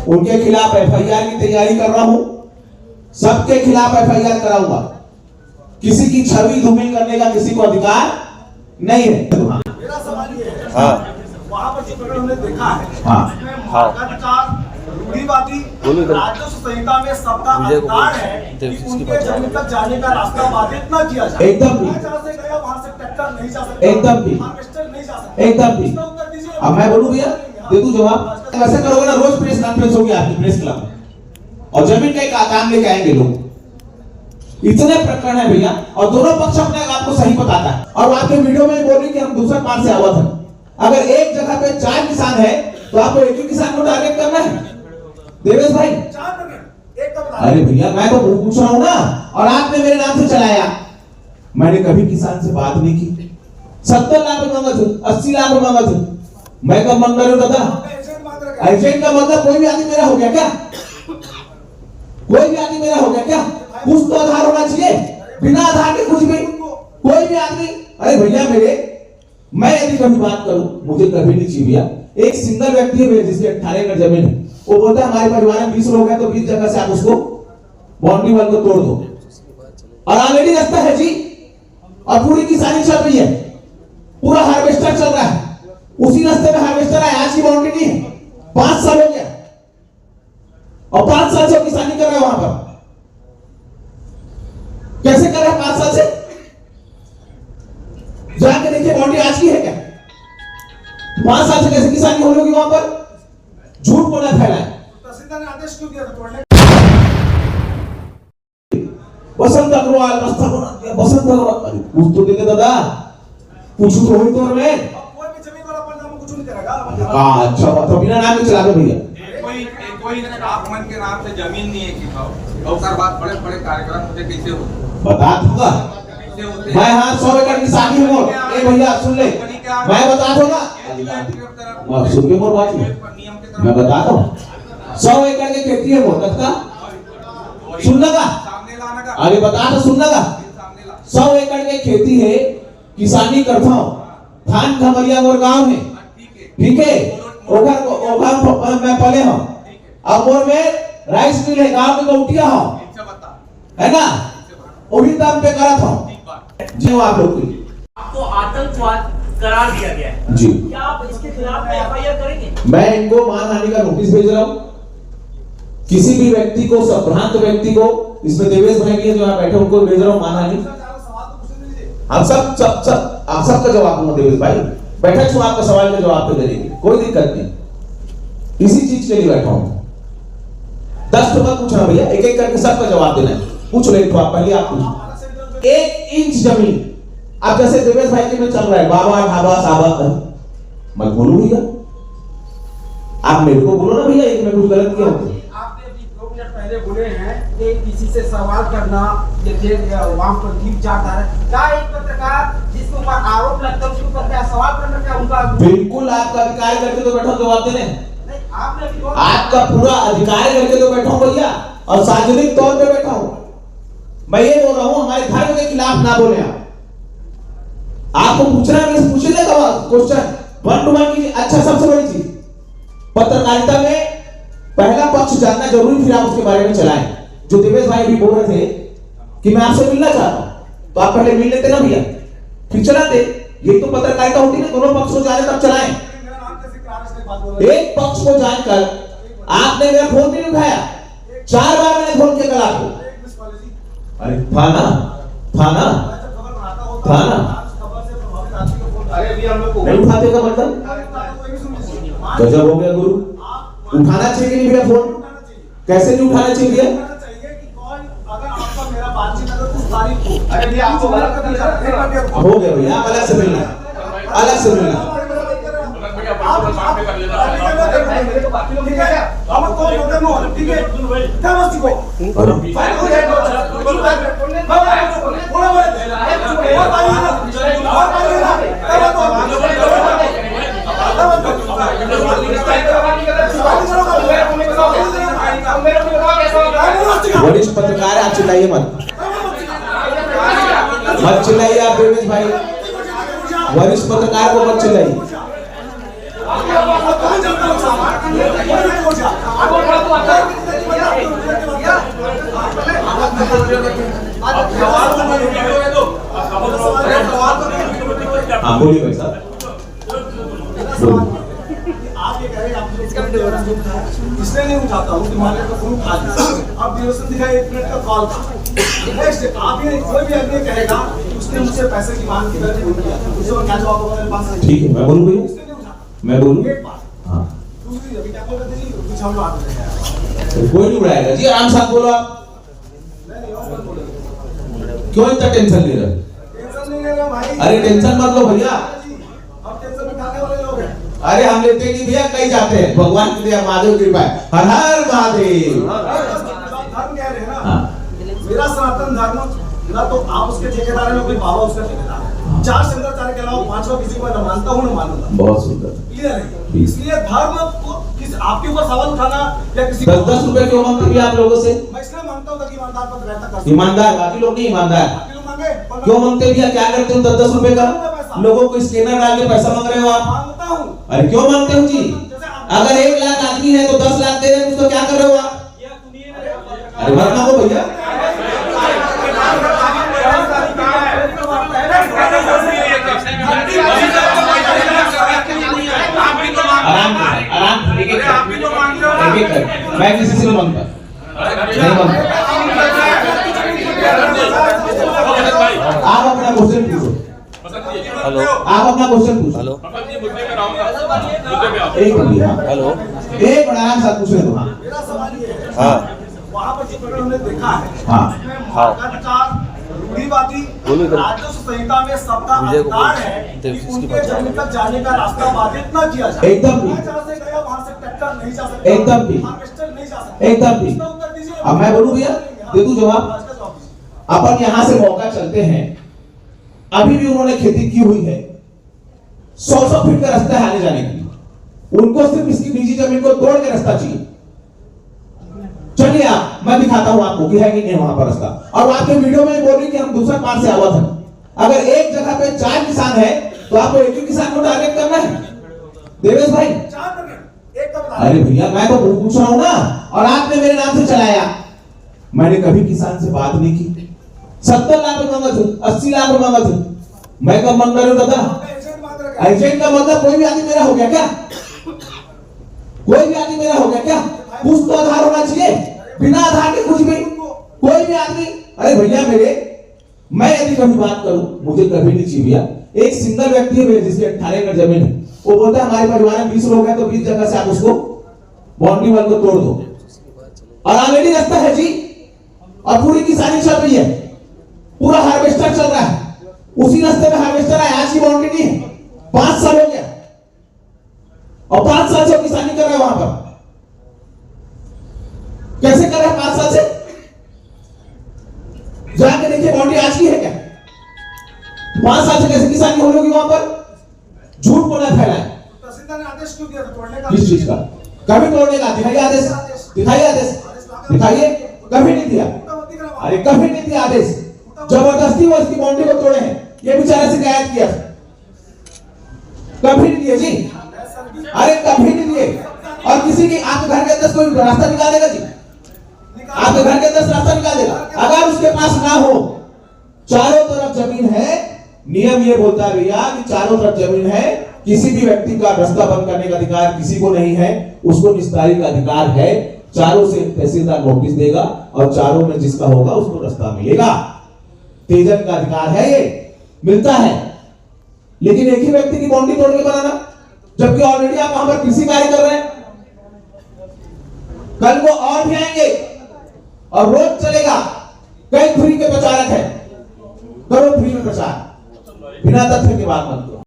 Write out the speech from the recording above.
उनके खिलाफ एफआईआर की तैयारी कर रहा हूं, सबके खिलाफ एफआईआर कराऊंगा। किसी की छवि धूमिल करने का किसी को अधिकार नहीं है। मेरा सवाल ये है, वहाँ पर जो प्रकरण हमने देखा है, उसमें मार्गाधिकार, रूढ़िवादी, राजस्व संहिता में सबका अधिकार है कि उनके जमीन तक जाने का रास्ता बाधित न किया जाए। एकदम भी, जहाँ से गया वहाँ से ट्रैक्टर नहीं जा सकता, एकदम भी, हार्वेस्टर नहीं जा सकता, एकदम भी। अब मैं बोलूं भैया, दे तू जवाब। ऐसे करोगे ना, रोज प्रेस कॉन्फ्रेंस होगी आपकी प्रेस क्लब में, और जमीन का काम लेके आएंगे लोग। इतने प्रकरण है भैया, और दोनों पक्ष अपने आप को सही बताता है। और आपके वीडियो में बोली कि हम दूसरे पार से आवत है। अगर एक जगह पे 4 किसान है तो आपको एक ही किसान को टारगेट करना है देवेश भाई? अरे भैया मैं तो पूछ रहा हूं ना, और आपने मेरे नाम से चलाया। मैंने कभी किसान से बात नहीं की। 70 लाख रुपए मांगा थे, 80 लाख रुपए मांगा थे। मैं कब मांग रहा हूं दादा? एजेंट का मतलब कोई भी आदमी मेरा हो गया क्या? कोई भी आदमी मेरा हो गया क्या? कुछ तो आधार होना चाहिए। बिना आधार के कुछ भी कोई भी आदमी। अरे भैया मैं यदि कभी बात करूं, मुझे कभी नहीं चाहिए भैया। एक सिंगल व्यक्ति है जिसके 18 एकड़ जमीन है, वो बोलता है हमारे परिवार में 20 लोग हैं तो 20 जगह से आप उसको बाउंड्री वाल को तोड़ दो, और ऑलरेडी रास्ता है जी, और पूरी किसानी चल रही है, पूरा हार्वेस्टर चल रहा है। उसी रास्ते में हार्वेस्टर है, आज की बाउंड्री नहीं है। 5 साल हो गया, और 5 साल से किसानी कर रहे हैं वहां पर। कैसे कर रहे हैं 5 साल से? जाके देखिए बाउंड्री आज की है क्या? 5 साल से कैसे किसानी हो रही होगी वहां पर? झूठ बोला फैला है। तहसीलदार ने आदेश क्यों दिया था तोड़ने? बसंत अग्रवाल रास्ता बना दिया, बसंत अग्रवाल। अरे पूछ तो देते दादा, पूछू तो होई तो मैं। कोई भी जमीन वाला अपने नाम कुछ नहीं करेगा। अच्छा तो बिना नाम के चला दो भैया। कोई आपमन के नाम से जमीन नहीं है कि और सर बात बड़े बड़े कार्यक्रम होते कैसे होते बता दूंगा मैं। हाँ 100 एकड़ की शादी है मोर। ए भैया सुन ले, मैं बता दूंगा। सुन के मोर बात मैं बता दूं। 100 एकड़ की खेती है मोर का, सुन लगा? अरे बता तो सुन लगा। 100 एकड़ की खेती है, किसानी करता हूं। धान खमरिया मोर गांव में, ठीक है? ओघर मैं पले हूं। अब मोर में राइस मिल है, गांव में गौटिया हूं, है ना? वही दाम पे करा था जी। आप लोग आपको आतंकवाद करार दिया गया है जी, क्या आप इसके खिलाफ एफआईआर करेंगे? मैं इनको मानहानि का नोटिस भेज रहा हूं। किसी भी व्यक्ति को, संभ्रांत व्यक्ति को, इसमें देवेश भाई भी जो आप बैठे उनको भेज रहा हूं मानहानि। हम सब आप सबका जवाब दूंगा देवेश भाई। बैठक छू आपका सवाल का जवाब पे देंगे, कोई दिक्कत नहीं। इसी चीज के लिए बैठा हूं। 10 तो मत पूछना भैया, एक एक करके सबका जवाब देना है। पूछ ले तो आप पहले आप पूछ। 1 इंच जमीन अब जैसे देवेश भाई के में चल रहा है, बाबा ढाबा साबा, मत बोलो भैया। आप मेरे को बोलो ना भैया, एक में कुछ गलत किया हो। आपने अभी 2 मिनट पहले बोले हैं कि किसी से सवाल करना ये वहां पर ठीक जाता है। क्या एक पत्रकार जिसके ऊपर आरोप लगता है उसके ऊपर क्या सवाल करना, क्या उनका? बिल्कुल आपका अधिकार करके तो बैठो जवाब देने। आपने आपका पूरा अधिकार करके तो बैठा हूं भैया, और सार्वजनिक तौर पे बैठा हूं। मैं ये बोल रहा हूं हमारे धर्म के खिलाफ ना बोले। आपको पूछना है, पूछ ले क्वेश्चन 1 to 1 की। अच्छा सबसे बड़ी चीज पत्रकारिता में पहला पक्ष जानना जरूरी, फिर आप उसके बारे में चलाएं। जो देवेश भाई भी बोल रहे थे कि मैं आपसे मिलना चाहता हूं, तो आप पहले मिल लेते ना भैया, फिर चलाते। ये तो पत्रकारिता होती है, दोनों पक्ष को जाने तब चलाएं। एक पक्ष को जानकर आपने मेरा फोन भी नहीं उठाया। 4 बार मैंने फोन किया कल आपको। अरे थाना नहीं उठाते का मतलब गजब हो गया गुरु। उठाना चाहिए नहीं भैया फोन? कैसे नहीं उठाना चाहिए भैया? हो गया भैया, अलग से मिलना, अलग से मिलना। वरिष्ठ पत्रकार आप चिल्लाइए मत चिल्लाइए आप देवेश भाई, वरिष्ठ पत्रकार को मत चिल्लाइए। हाँ बोलिए भाई साहब, बोलिए। आप ये कह रहे हैं आप इसलिए नहीं उठाता हूँ कि मान लो फोन उठा लिया, अब ड्यूरेशन दिखा 1 मिनट का कॉल था। नेक्स्ट आप ये कोई भी आदमी कहेगा कि उसने मुझसे पैसे की मांग की, मैंने फोन किया, उससे और क्या जवाब होगा मेरे पास? ठीक है, मैं बोलूँ भैया, इसलिए नहीं उठाता। मैं बोलूँ। एक बात, हाँ दूसरी अभी क्या बोल रहे थे जी, कुछ हम बात कर रहे हैं। कोई नहीं उड़ाएगा जी, आराम से आप बोलो। आप नहीं और मत बोलो, क्यों इतना टेंशन ले रहे हो? टेंशन नहीं ले रहा भाई। अरे टेंशन मत लो भैया, अब टेंशन उठाने वाले लोग हैं। अरे हम लेते नहीं भैया, कहीं जाते हैं, भगवान की दया, महादेव की कृपा है, हर हर महादेव। धर्म कह रहे हैं ना, हाँ। मेरा सनातन धर्म ना तो आप उसके ठेकेदार हैं, ना कोई बाबा उसका ठेकेदार है। 4 शंकराचार्य के अलावा 5वां किसी को न मानता हूँ न मानूंगा। बहुत सुंदर। क्लियर है? इसलिए धर्म को किस आपके ऊपर सवाल उठाना या किसी 10-10 रुपए क्यों मांगते भैया आप लोगों से? मैं इसलिए मानता हूँ ताकि ईमानदार पर रहता कर सकूं। ईमानदार, बाकी लोग नहीं ईमानदार। बाकी लोग मांगे, पर क्यों मांगते भैया? क्या करते हो 10-10 रुपए का? लोगों को स्कैनर डाल के पैसा मांग रहे हो आप? मांगता हूँ। अरे क्यों मांगते हो जी? अगर 1 लाख आदमी है तो 10 लाख दे रहे हैं, तो क्या कर रहे हो आप? अरे मत मांगो भैया। आराम एक मैं किसी से नहीं मांगता, नहीं मांगता। आप अपना क्वेश्चन पूछो। हेलो, आप अपना क्वेश्चन पूछो। हेलो, एक मिनट, हाँ। हेलो, एक बड़ा आराम से पूछे तो। हाँ मेरा सवाल ये है, हाँ, वहाँ पर जो प्रकरण हमने देखा है, हाँ। उसमें मार्गाधिकार, रूढ़िवादी, राजस्व संहिता में सबका अधिकार है कि उनके जमीन तक जाने का रास्ता बाधित न किया जाए। एकदम ठीक। मैं जहाँ से गया वहाँ से ट्रैक्टर नहीं जा सकता, एकदम ठीक। हार्वेस्टर नहीं जा सकता। एकदम ठीक। इसका उत्तर दीजिए। अब मैं बोलूं भैया, दे दूं जवाब? आज का जवाब दीजिए। अपन यहाँ से मौका चलते हैं, अभी भी उन्होंने खेती की हुई है, 100 फीट का रास्ता है आने जाने के लिए। उनको सिर्फ इसकी निजी जमीन को तोड़ के रास्ता चाहिए। चलिए आप, मैं दिखाता हूं आपको कि है कि नहीं वहां पर रास्ता। और आपके वीडियो में बोल रही कि हम दूसरा पार से आवा था। अगर एक जगह पे 4 किसान है तो आपको एक ही किसान को टारगेट करना है देवेश भाई? 4 मिनट, एक का बता। अरे भैया मैं तो पूछ रहा हूं ना, और आपने मेरे नाम से चलाया। मैंने कभी किसान से बात नहीं की। 70 लाख रुपए मांगा थे, 80 लाख रुपए मांगा थे। मैं कब मांग रहा हूं दादा? एजेंट मांग रहा है। एजेंट का मतलब कोई भी आदमी मेरा हो गया क्या? कोई भी आदमी मेरा हो गया क्या? कुछ तो आधार होना चाहिए, बिना आधार के कुछ भी कोई भी आदमी। अरे भैया मेरे, मैं यदि कभी बात करूं, मुझे कभी नहीं चाहिए भैया। एक सिंगल व्यक्ति है मेरे जिसके 18 एकड़ जमीन है, वो बोलता है हमारे परिवार में 20 लोग हैं तो 20 जगह से आप उसको बाउंड्री वाल को तोड़ दो, और ऑलरेडी रास्ता है जी, और पूरी किसानी चल रही है, पूरा हार्वेस्टर चल रहा है। उसी रास्ते में हार्वेस्टर है, आज की बाउंड्री नहीं है। 5 साल हो गया और 5 साल से किसानी कर रहे हैं वहां पर। कैसे कर रहे हैं 5 साल से? जाके देखिए बाउंड्री आज की है क्या? 5 साल से कैसे किसानी हो रही होगी वहां पर? झूठ बोला फैलाए। तहसीलदार ने आदेश क्यों दिया था तोड़ने का? किस चीज का? कभी तोड़ने का दिखाइए आदेश, दिखाइए आदेश, दिखाइए। कभी नहीं दिया, अरे कभी नहीं दिया आदेश। जबरदस्ती वो इसकी बाउंड्री को तोड़े हैं, ये बेचारा शिकायत किया, कभी नहीं दिए जी। अरे कभी नहीं दिए। और किसी की आपके घर के अंदर कोई रास्ता निकाल देगा जी? आपके घर के अंदर रास्ता निकाल देगा? अगर उसके पास ना हो, चारों तरफ जमीन है, नियम ये बोलता है भैया कि चारों तरफ जमीन है, किसी भी व्यक्ति का रास्ता बंद करने का अधिकार किसी को नहीं है, उसको निस्तारी का अधिकार है। चारों से तहसीलदार नोटिस देगा और चारों में जिसका होगा उसको रास्ता मिलेगा। तेजन का अधिकार है, ये मिलता है। लेकिन एक ही व्यक्ति की बाउंड्री तोड़ के बनाना, जबकि ऑलरेडी आप वहां पर कृषि कार्य कर रहे हैं। कल को और भी आएंगे और रोज चलेगा। कई फ्री के प्रचारक है, करो फ्री में प्रचार, बिना तथ्य के बात मत करो।